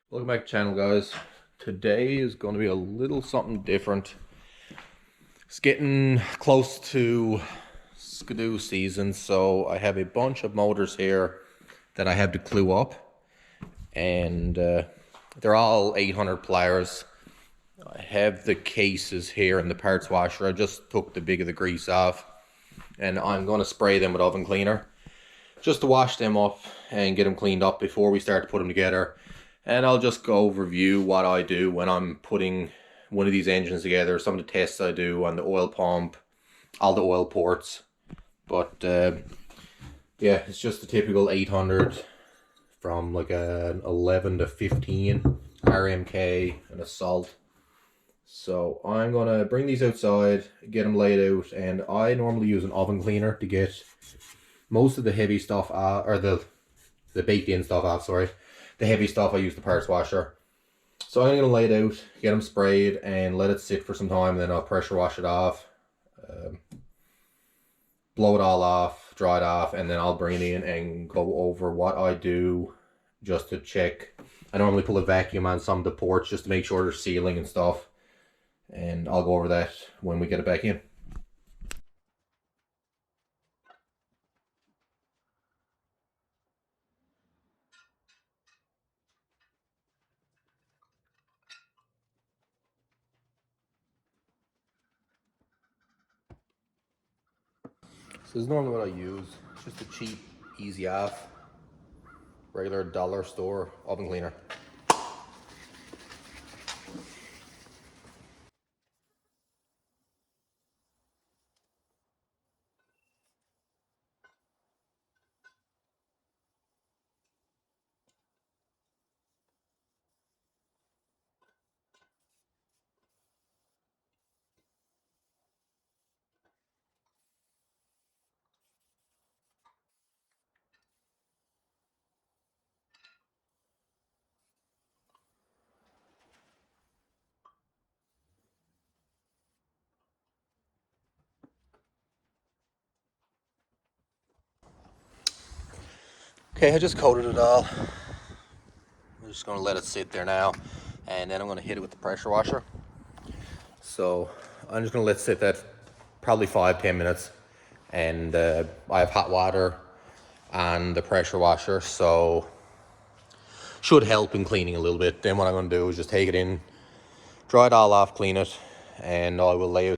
Welcome back to the channel, guys. Today is going to be a little something different. It's getting close to skidoo season, so I have a bunch of motors here that I have to glue up, and they're all 800 Polaris. I have the cases here in the parts washer. I just took the big of the grease off, and I'm going to spray them with oven cleaner just to wash them up and get them cleaned up before we start to put them together. And I'll just go review what I do when I'm putting one of these engines together, some of the tests I do on the oil pump, all the oil ports. But yeah, it's just a typical 800 from like an 11 to 15 RMK and a salt. So I'm gonna bring these outside, get them laid out, and I normally use an oven cleaner to get most of the heavy stuff off, or the baked in stuff off, sorry. The heavy stuff I use the parts washer. So I'm gonna lay it out, get them sprayed, and let it sit for some time, and then I'll pressure wash it off, blow it all off, dry it off, and then I'll bring it in and go over what I do just to check. I normally pull a vacuum on some of the ports just to make sure they're sealing and stuff, and I'll go over that when we get it back in. So this is normally what I use. It's just a cheap, easy off, regular dollar store oven cleaner. Okay, I just coated it all. I'm just going to let it sit there now, and then I'm going to hit it with the pressure washer. So I'm just going to let it sit that probably 5-10 minutes, and I have hot water on the pressure washer, so should help in cleaning a little bit. Then what I'm going to do is just take it in, dry it all off, clean it, and I will lay it.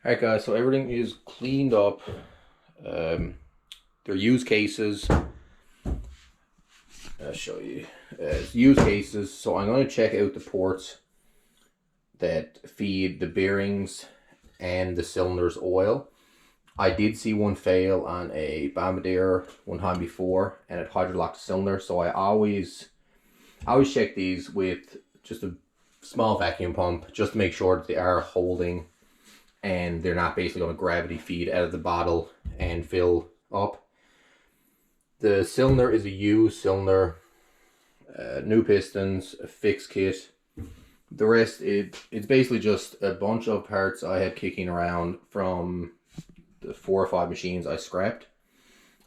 Alright guys, so everything is cleaned up. They're used cases. I'll show you. It's used cases, so I'm going to check out the ports that feed the bearings and the cylinders oil. I did see one fail on a Bombardier one time before, and it hydrolocked the cylinder, so I always check these with just a small vacuum pump just to make sure that they are holding and they're not basically going to gravity feed out of the bottle and fill up. The cylinder is a used cylinder, new pistons, a fixed kit. The rest, it's basically just a bunch of parts I had kicking around from the 4 or 5 machines I scrapped.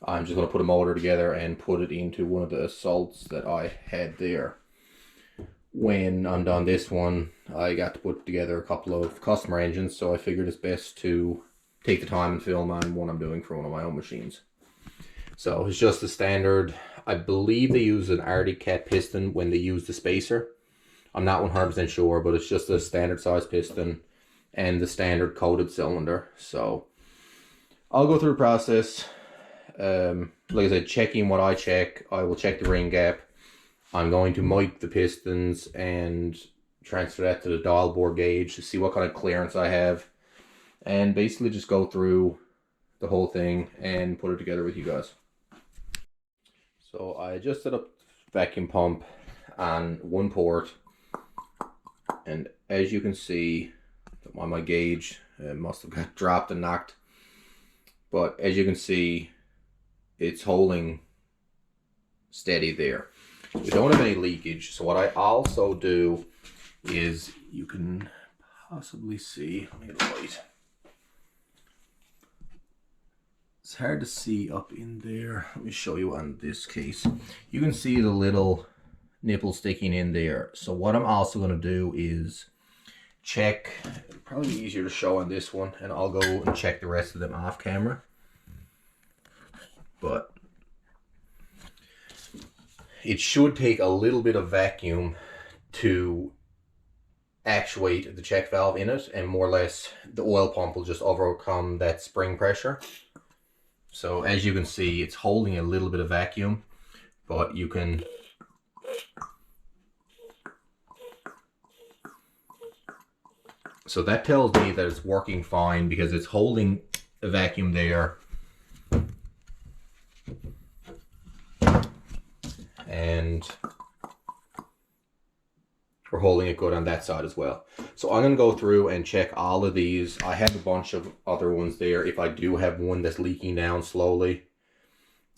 I'm just going to put a motor together and put it into one of the assaults that I had there. When I'm done this one, I got to put together a couple of customer engines, so I figured it's best to take the time and film on one I'm doing for one of my own machines. So it's just the standard. I believe they use an Arctic Cat piston when they use the spacer. I'm not 100% sure, but it's just a standard size piston and the standard coated cylinder. So I'll go through the process. Like I said, checking what I check. I will check the ring gap. I'm going to mic the pistons and transfer that to the dial bore gauge to see what kind of clearance I have, and basically just go through the whole thing and put it together with you guys. So I just set up the vacuum pump on one port, and as you can see on my gauge, it must have got dropped and knocked, but as you can see, it's holding steady there. We don't have any leakage. So what I also do is, you can possibly see, let me get a light. It's hard to see up in there. Let me show you on this case. You can see the little nipple sticking in there. So what I'm also going to do is check, probably easier to show on this one, and I'll go and check the rest of them off camera. But it should take a little bit of vacuum to actuate the check valve in it, and more or less the oil pump will just overcome that spring pressure. So as you can see, it's holding a little bit of vacuum, but you can so that tells me that it's working fine because it's holding a vacuum there. And we're holding it good on that side as well. So I'm going to go through and check all of these. I have a bunch of other ones there. If I do have one that's leaking down slowly,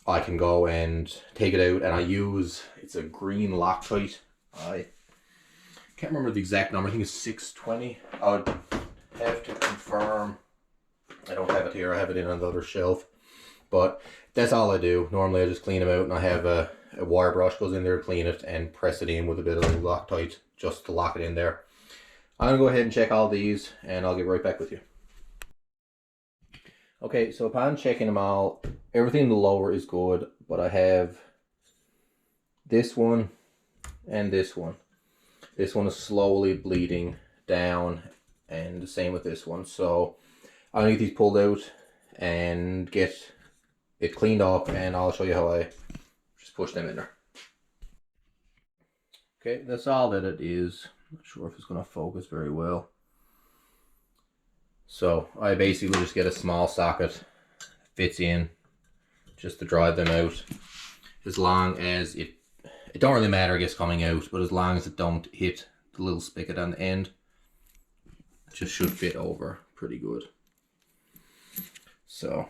I can go and take it out, and I use, it's a green Loctite. I can't remember the exact number. I think it's 620. I would have to confirm. I don't have it here. I have it in another shelf. But that's all I do. Normally I just clean them out, and I have a wire brush goes in there, clean it, and press it in with a bit of Loctite just to lock it in there. I'm going to go ahead and check all these, and I'll get right back with you. Okay, so upon checking them all, everything in the lower is good, but I have this one and this one. This one is slowly bleeding down, and the same with this one. So I'm going to get these pulled out and get it cleaned up, and I'll show you how I just push them in there. Okay, that's all that it is. Not sure if it's going to focus very well. So I basically just get a small socket, fits in, just to drive them out. As long as it don't really matter, I guess, coming out, but as long as it don't hit the little spigot on the end, it just should fit over pretty good. So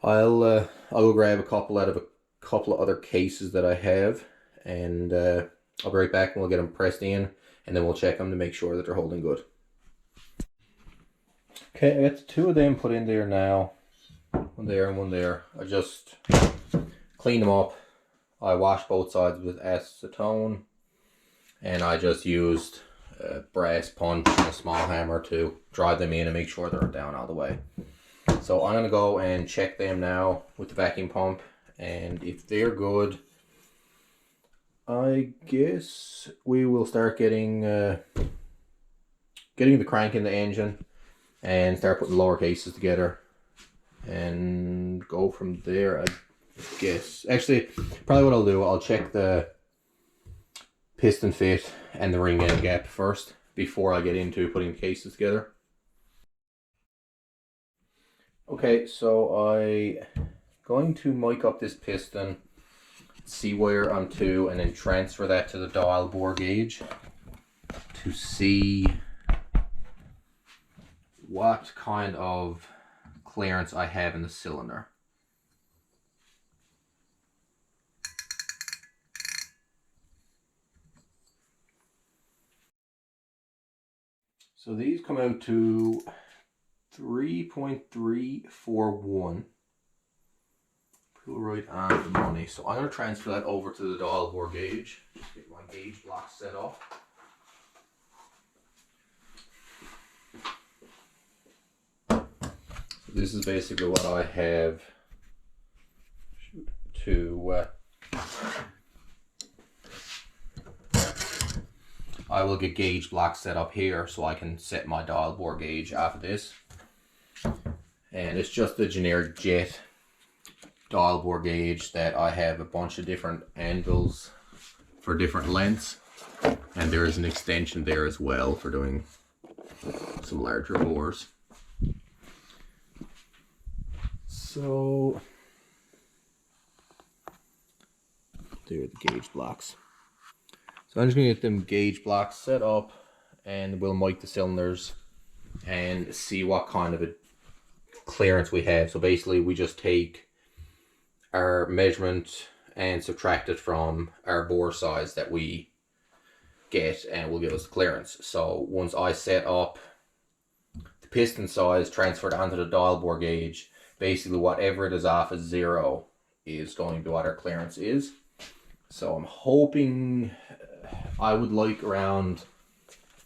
I'll go grab a couple out of a couple of other cases that I have, and I'll be right back and we'll get them pressed in, and then we'll check them to make sure that they're holding good. Okay, I got 2 of them put in there now. One there and one there. I just cleaned them up. I washed both sides with acetone, and I just used a brass punch and a small hammer to drive them in and make sure they're down all the way. So I'm going to go and check them now with the vacuum pump, and if they're good, I guess we will start getting the crank in the engine and start putting lower cases together and go from there, I guess. Actually, probably what I'll do, I'll check the piston fit and the ring end gap first before I get into putting the cases together. Okay, so I'm going to mic up this piston, see where I'm to, and then transfer that to the dial bore gauge to see what kind of clearance I have in the cylinder. So these come out to 3.341. Pull right on the money. So I'm going to transfer that over to the dial bore gauge. Just get my gauge block set up. This is basically what I have to I will get gauge blocks set up here so I can set my dial bore gauge after this. And it's just a generic jet dial bore gauge that I have a bunch of different anvils for different lengths, and there is an extension there as well for doing some larger bores. So there are the gauge blocks. So I'm just going to get them gauge blocks set up, and we'll mic the cylinders and see what kind of a clearance we have. So basically we just take our measurement and subtract it from our bore size that we get, and it will give us the clearance. So once I set up the piston size transferred onto the dial bore gauge, basically whatever it is off of 0 is going to be what our clearance is. So I'm hoping, I would like around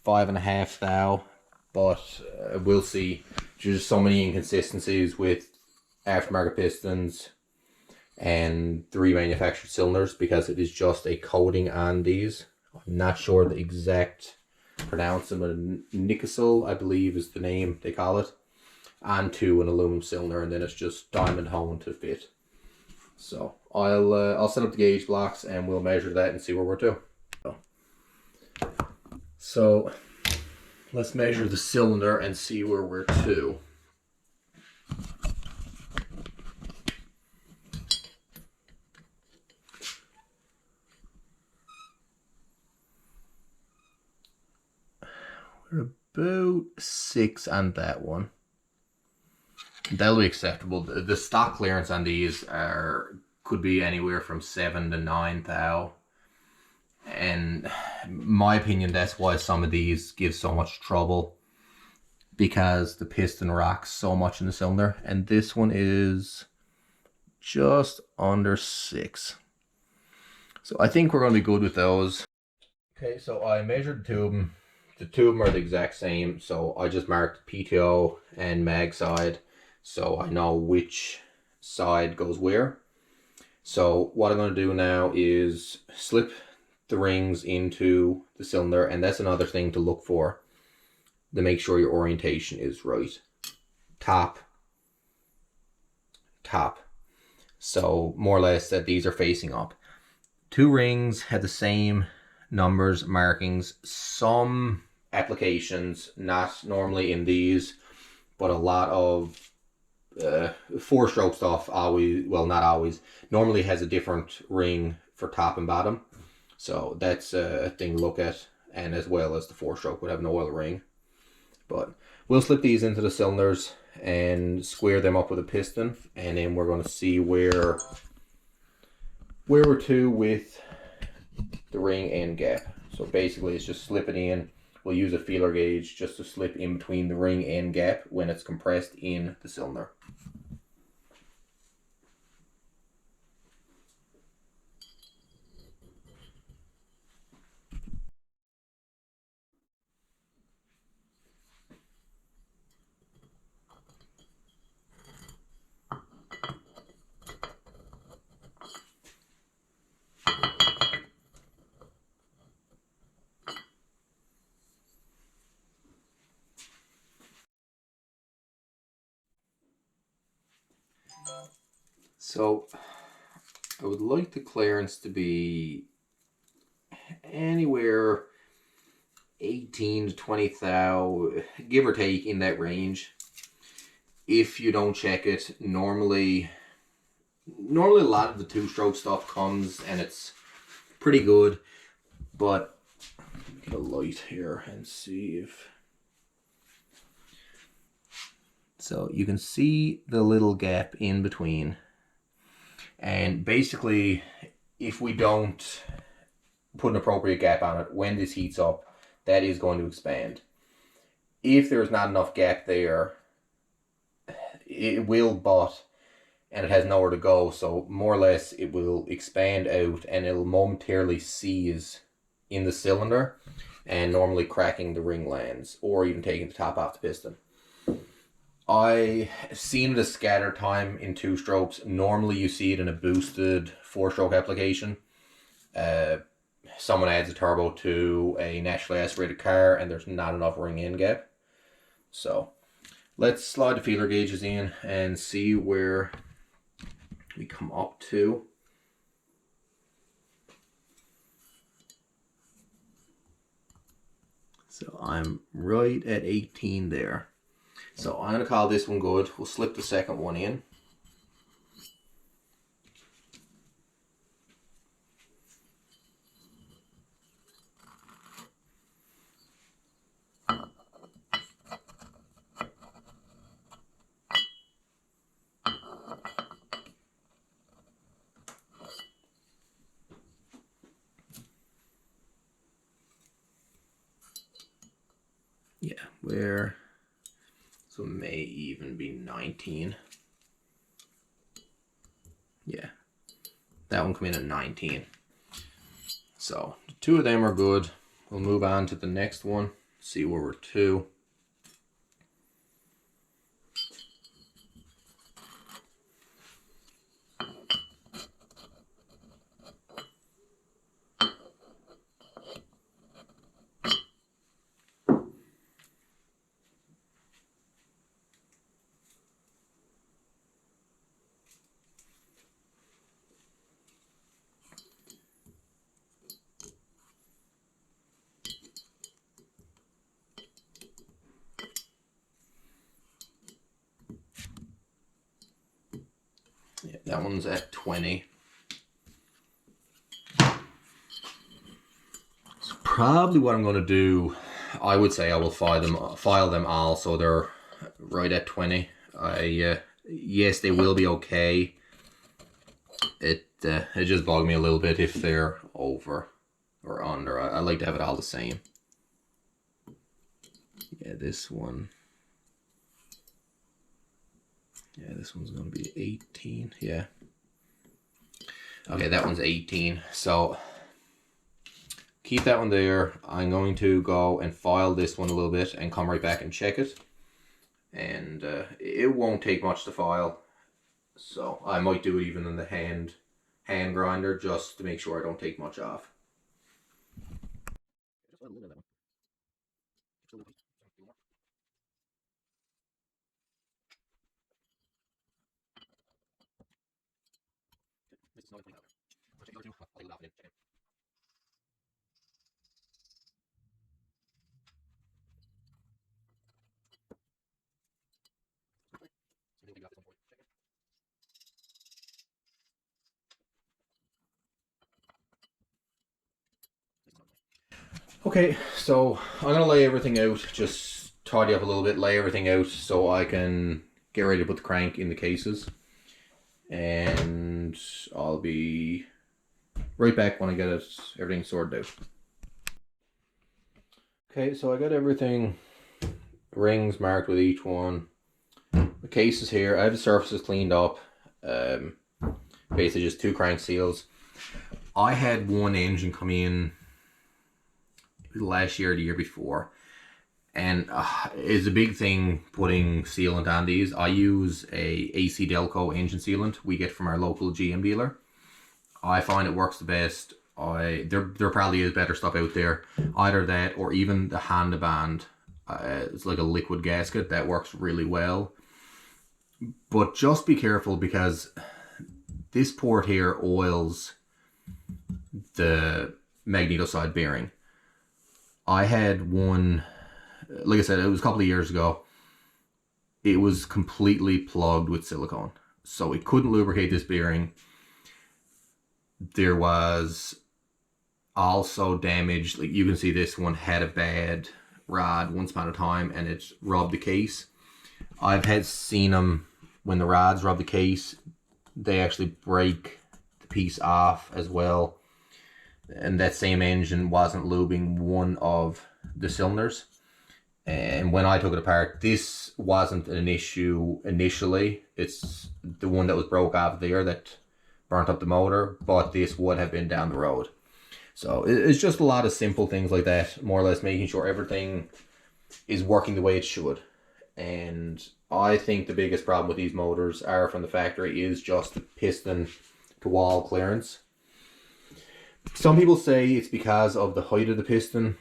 5.5 thou, but we'll see. There's just so many inconsistencies with aftermarket pistons and the remanufactured cylinders because it is just a coating on these. I'm not sure the exact pronouncement. Nickel, I believe, is the name they call it, onto an aluminum cylinder, and then it's just diamond honed to fit. So I'll set up the gauge blocks and we'll measure that and see where we're to. So let's measure the cylinder and see where we're to. We're about 6 on that one. That'll be acceptable. The stock clearance on these could be anywhere from 7 to 9 thou. And in my opinion, that's why some of these give so much trouble, because the piston rocks so much in the cylinder. And this one is just under 6. So I think we're going to be good with those. Okay, so I measured the two of them. The two of them are the exact same. So I just marked PTO and mag side, so I know which side goes where. So what I'm going to do now is slip the rings into the cylinder, and that's another thing to look for to make sure your orientation is right. Top. So more or less that these are facing up. 2 rings have the same numbers, markings. Some applications, not normally in these, but a lot of 4-stroke stuff always, well, not always, normally has a different ring for top and bottom. So that's a thing to look at, and as well as the 4-stroke would have no oil ring. But we'll slip these into the cylinders and square them up with a piston, and then we're going to see where we're to with the ring and gap. So basically it's just slipping in. We'll use a feeler gauge just to slip in between the ring and gap when it's compressed in the cylinder. So I would like the clearance to be anywhere 18 to 20 thou, give or take, in that range. If you don't check it, normally a lot of the 2-stroke stuff comes and it's pretty good, but get a light here and see if. So you can see the little gap in between. And basically, if we don't put an appropriate gap on it, when this heats up, that is going to expand. If there's not enough gap there, it will butt and it has nowhere to go, so more or less it will expand out and it'll momentarily seize in the cylinder and normally cracking the ring lands or even taking the top off the piston. I seen it a scatter time in 2 strokes. Normally you see it in a boosted 4-stroke application. Someone adds a turbo to a naturally aspirated car and there's not enough ring end gap. So let's slide the feeler gauges in and see where we come up to. So I'm right at 18 there. So I'm going to call this one good. We'll slip the second one in. Yeah, where... So it may even be 19. Yeah, that one come in at 19. So the 2 of them are good. We'll move on to the next one, see where we're to. Yeah, that one's at 20. So probably what I'm going to do, I would say I will file them all so they're right at 20. Yes, they will be okay. It just bugged me a little bit if they're over or under. I like to have it all the same. Yeah, this one. Yeah, this one's going to be 18. Yeah. Okay, that one's 18. So keep that one there. I'm going to go and file this one a little bit and come right back and check it. And it won't take much to file. So I might do it even in the hand grinder just to make sure I don't take much off. Okay, so I'm gonna lay everything out, just tidy up a little bit, lay everything out so I can get ready to put the crank in the cases. And I'll be right back when I get everything sorted out. Okay, so I got everything, rings marked with each one. The cases here, I have the surfaces cleaned up. Basically just 2 crank seals. I had one engine come in last year or the year before, and it's a big thing putting sealant on these. I use a AC Delco engine sealant we get from our local GM dealer. I find it works the best. There probably is better stuff out there, either that or even the Handaband. It's like a liquid gasket that works really well, but just be careful because this port here oils the magneto side bearing. I had one, like I said, it was a couple of years ago. It was completely plugged with silicone, so it couldn't lubricate this bearing. There was also damage, like you can see this one had a bad rod once upon a time and it rubbed the case. I've seen them, when the rods rub the case, they actually break the piece off as well. And that same engine wasn't lubing one of the cylinders, And when I took it apart, this wasn't an issue initially. It's the one that was broke off there that burnt up the motor, but this would have been down the road. So it's just a lot of simple things like that, more or less making sure everything is working the way it should. And I think the biggest problem with these motors are from the factory is just the piston to wall clearance. Some people say it's because of the height of the piston.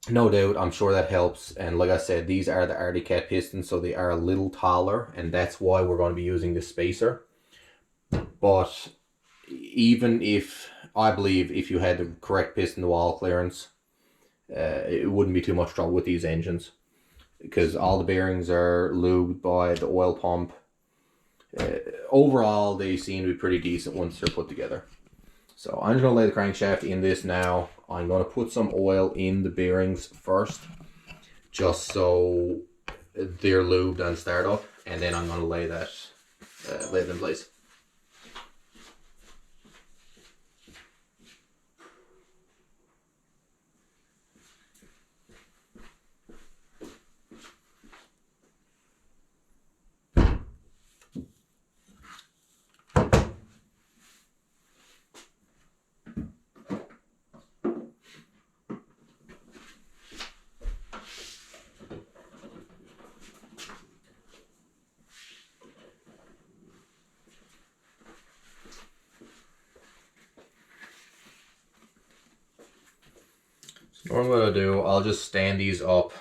No doubt, I'm sure that helps. And like I said, these are the RDK pistons, so they are a little taller, and that's why we're going to be using this spacer. But even if, I believe, if you had the correct piston to wall clearance, it wouldn't be too much trouble with these engines, because all the bearings are lubed by the oil pump. Overall, they seem to be pretty decent once they're put together. So I'm just going to lay the crankshaft in this now. I'm going to put some oil in the bearings first, just so they're lubed on startup, and then I'm going to lay that lay them in place. So what I'm going to do, I'll just stand these up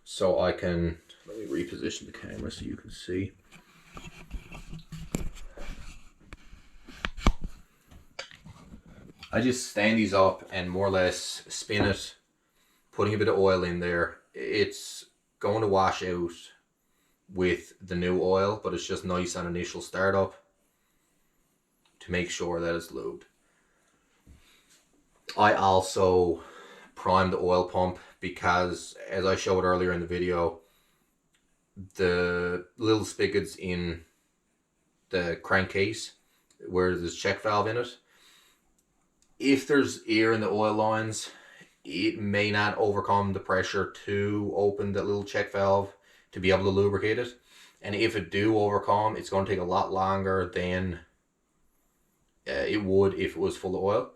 so I can, let me reposition the camera so you can see. I just stand these up and more or less spin it, putting a bit of oil in there. It's going to wash out with the new oil, but it's just nice on initial startup to make sure that it's lubed. I also prime the oil pump because, as I showed earlier in the video, the little spigots in the crankcase where there's check valve in it, if there's air in the oil lines, it may not overcome the pressure to open that little check valve to be able to lubricate it. And if it do overcome, it's going to take a lot longer than it would if it was full of oil.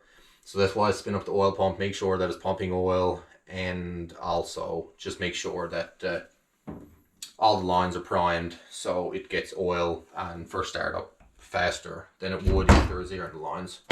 So that's why I spin up the oil pump, make sure that it's pumping oil, and also just make sure that all the lines are primed so it gets oil on first startup faster than it would if there was air in the lines.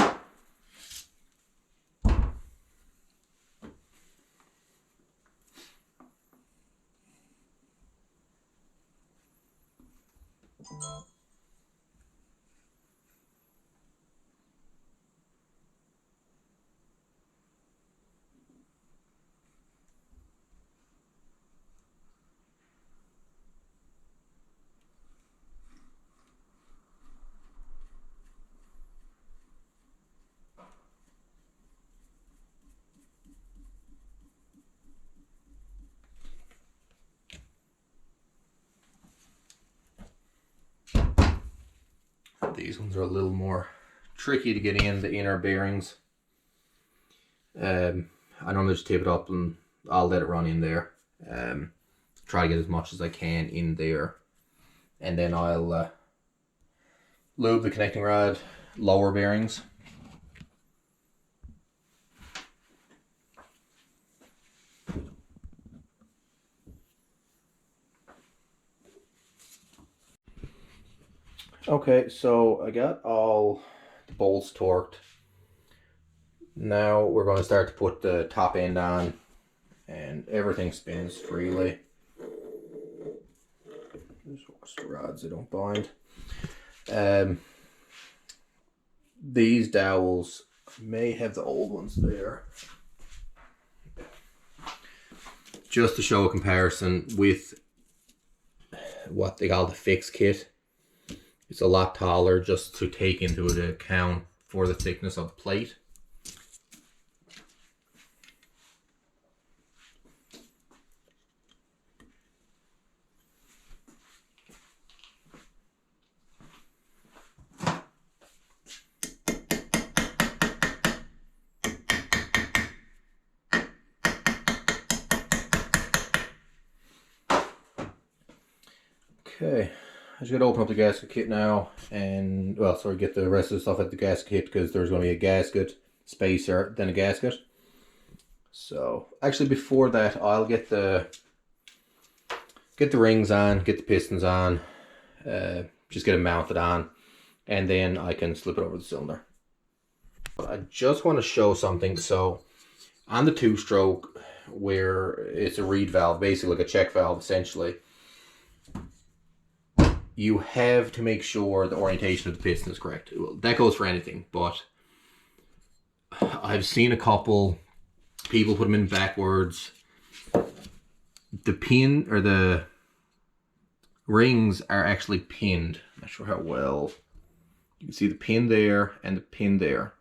These ones are a little more tricky to get in, the inner bearings. I normally just tape it up and I'll let it run in there. Try to get as much as I can in there. And then I'll lube the connecting rod, lower bearings. Okay, so I got all the bolts torqued. Now we're going to start to put the top end on, and everything spins freely. Just watch the rods, they don't bind. These dowels may have the old ones there. Just to show a comparison with what they call the fix kit. It's a lot taller, just to take into account for the thickness of the plate. Okay, I just gotta open up the gasket kit now and, well, sorry, get the rest of the stuff at the gasket kit because there's gonna be a gasket, spacer, then a gasket. So, actually before that, I'll get the rings on, get the pistons on, just get them mounted on, and then I can slip it over the cylinder. But I just want to show something. So, on the two-stroke, where it's a reed valve, basically like a check valve essentially, you have to make sure the orientation of the piston is correct. Well, that goes for anything, but I've seen a couple people put them in backwards. The pin, or the rings, are actually pinned. I'm not sure how well. You can see the pin there and the pin there.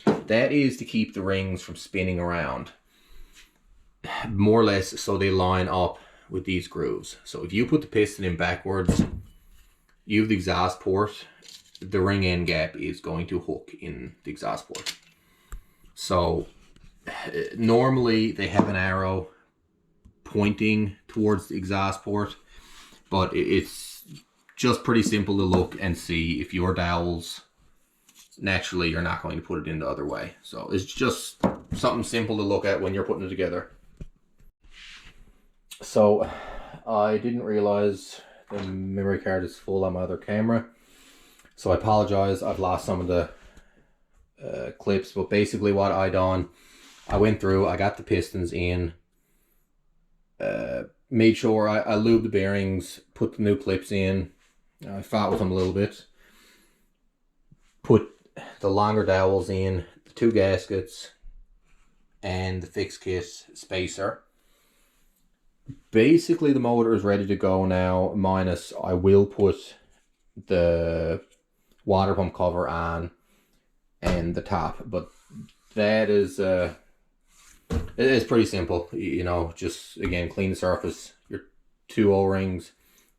That is to keep the rings from spinning around, more or less, so they line up with these grooves. So if you put the piston in backwards, you have the exhaust port, the ring end gap is going to hook in the exhaust port. So normally they have an arrow pointing towards the exhaust port, but it's just pretty simple to look and see. If your dowels, naturally you're not going to put it in the other way. So it's just something simple to look at when you're putting it together. So I didn't realize the memory card is full on my other camera, so I apologize. I've lost some of the clips, but basically what I done, I went through, I got the pistons in, made sure I lubed the bearings, put the new clips in, I fought with them a little bit, put the longer dowels in, the two gaskets, and the fixed kit spacer. Basically the motor is ready to go now, minus I will put the water pump cover on and the top, but that is it is pretty simple. You know, just again clean the surface, your two O-rings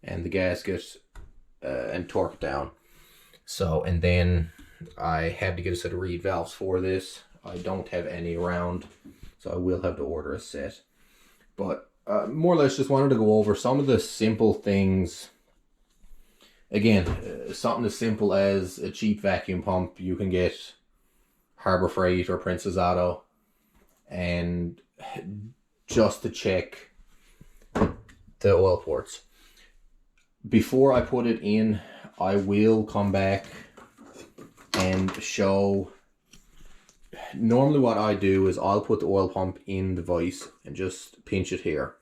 and the gasket, and torque it down. So, and then I have to get a set of reed valves for this. I don't have any around, so I will have to order a set. But more or less just wanted to go over some of the simple things. Again, something as simple as a cheap vacuum pump you can get Harbor Freight or Princess Auto, and just to check the oil ports. Before I put it in, I will come back and show. Normally what I do is I'll put the oil pump in the vise and just pinch it here.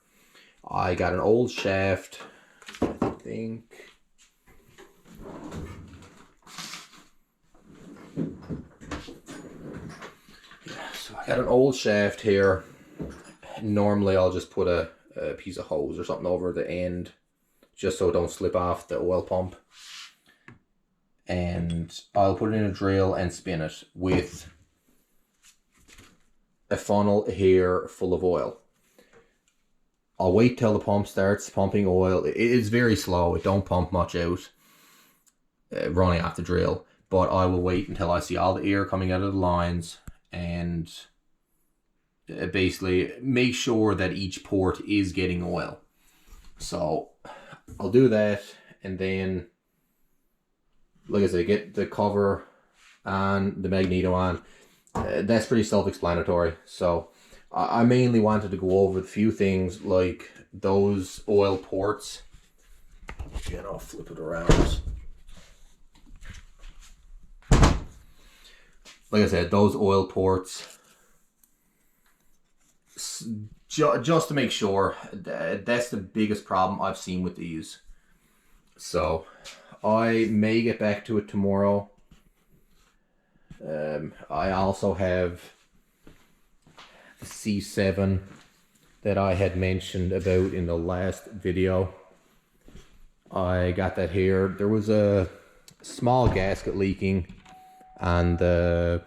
I got an old shaft, I think. Yeah, so I got an old shaft here. Normally I'll just put a piece of hose or something over the end, just so it don't slip off the oil pump. And I'll put it in a drill and spin it with a funnel here full of oil. I'll wait till the pump starts pumping oil. It is very slow. It don't pump much out running off the drill. But I will wait until I see all the air coming out of the lines and basically make sure that each port is getting oil. So I'll do that, and then, like I said, get the cover on, the magneto on. That's pretty self-explanatory. So I mainly wanted to go over a few things like those oil ports. Again, I'll flip it around. Like I said, those oil ports, just to make sure, that's the biggest problem I've seen with these. So I may get back to it tomorrow. I also have the C7 that I had mentioned about in the last video. I got that here. There was a small gasket leaking on the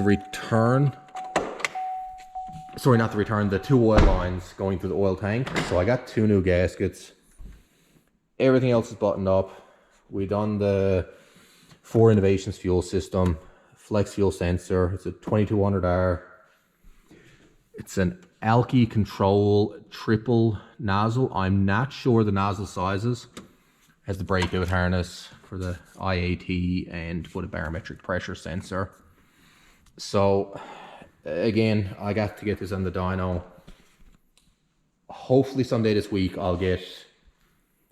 return. Sorry, not the return, the two oil lines going through the oil tank. So I got two new gaskets. Everything else is buttoned up. We done the 4 Innovations fuel system, flex fuel sensor. It's a 2200R. It's an Alki Control triple nozzle. I'm not sure the nozzle sizes. Has the breakout harness for the IAT and put a barometric pressure sensor. So again, I got to get this on the dyno. Hopefully someday this week I'll get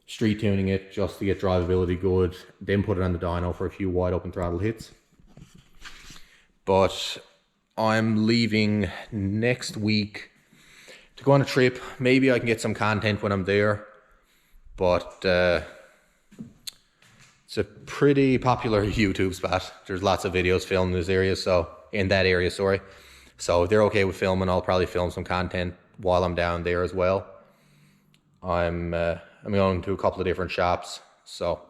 street tuning it just to get drivability good, then put it on the dyno for a few wide open throttle hits. But I'm leaving next week to go on a trip. Maybe I can get some content when I'm there, but it's a pretty popular YouTube spot. There's lots of videos filmed in this area, in that area, sorry. So if they're okay with filming, I'll probably film some content while I'm down there as well. I'm going to a couple of different shops, so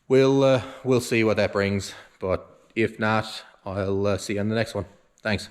we'll see what that brings. But if not, I'll see you on the next one. Thanks.